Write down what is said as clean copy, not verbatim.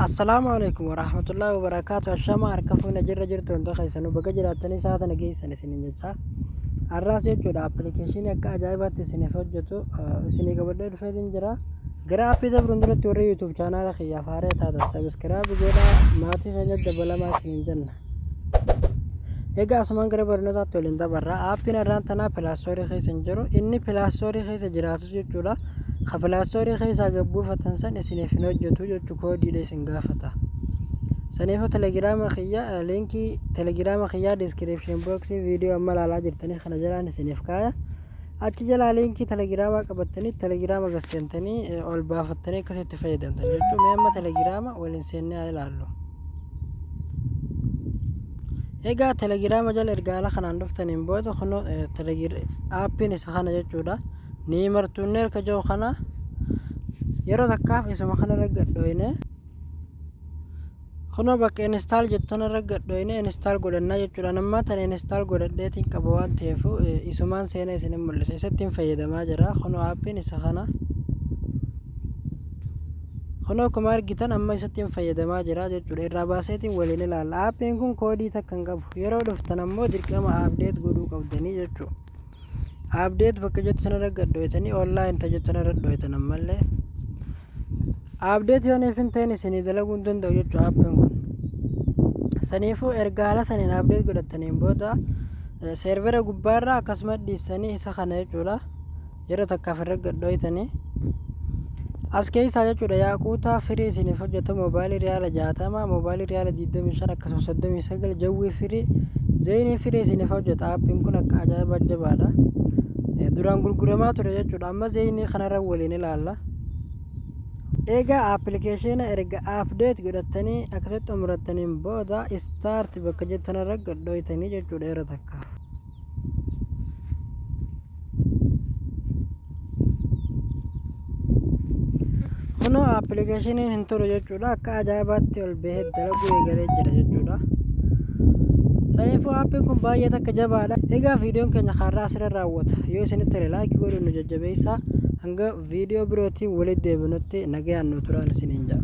Assalamualaikum warahmatullahi wabarakatuh. Ashama harkafuuna jirra jirtu hunda keessanuu bakka jiraatanii saatana geessan isinin jecha arraas jechuudha appilikeeshinii akka ajaa'ibaatti isiniif hojjetu isinii qabadhee dhufeetiin jira. Gara aappii dabruun duratti warri YouTube chaanaala kiyyaaf haaree taatan sabiskiraayib godhaa maatii keenya dabalamaa isiniin jenna. Egaa asumaan gara barnootaatti waliin dabarra. Aappiin irraan tanaa pilaastorii keessa hin jiru. Inni pilaastorii keessa jiraatus jechuudha. Ka pilaastorii keessa gabbuufatan san isiniif hin hojjetu jechuu koodiidha isin gaafata. Saniifuu telegiraama kiyyaa linkii telegiraama kiyyaa description boxii viidiyoo amma ilaalaa jirtanii kana jalaan isiniif kaaya. Achi jalaa linkii telegiraama qabattanii telegiraama gasseentanii ol baafattanii akkasitti fayyadamtan jechuu. Mee amma telegiraama waliin seennee haa ilaallu. Egaa telegiraama jala ergaala kanaan dhuftaniin booda kunoo aappiin isa kana jechuudha. Ni martuun erga jiru kana yeroo takkaaf isuma kana raggadhoyne kunoo bakka install jettan raggadhoyne install godhannaa jechuudha. Nammaa tan install godhadheetiin qaba waan ta'eef isumaan seenaa isin mul'isa. Isatti fayyadamaa jira. Kunoo aappiin isa kana kunoo akkuma argitan amma isatti fayyadamaa jira jechuudha. Irraa baaseetiin waliin ilaalla. Aappiin kun koodii takka hin qabu. Yeroo dhuftan ammoo dirqama update godhuu qabdanii jechuudha. Update bakka jettu sana raggadhoytanii online ta jettu sana raggadhoytan ammallee update yoon ifin ta'in isinii dalaguu hin danda'u jechuudha aappiin kun. Saniifuu ergaala saniin update godhataniin booda seervera gubbaarraa akkasumas dhiistanii isa kana jechuudha. Yeroo takkaaf raggadhoytanii as keessaa jechuudha yaaquutaa firii isiniif hojjeta moobaayilii riyaala 60 moobaayilii riyaala 25 akkasumas 39 jawwii firii zeenii firii isiniif hojjeta. Aappiin kun akka ajaa'iba jabaadha. Duraan gurguramaa ture jechuudha. Amma zeenii kanarra waliin ilaalla. Egaa appilikeeshina erga update godhattanii akkasitti umurattaniin booda start bakka jettan raggadhoytanii jechuudha yeroo takkaaf. Kunoo appilikeeshiniin hin turu jechuudha. Akka ajaa'ibaatti ol bahee dalaguu eegalee jira jechuudha. Saniifuu aappiin kun baay'ee takka jabaadha. Egaa viidiyoon keenya kaarraa asirra raawwata. Yoo isinitti tole laayikii godhuun nu jajjabeessaa. Hanga viidiyoo birootiin walitti deebinutti nagayaan nu turaan isiniin jedha.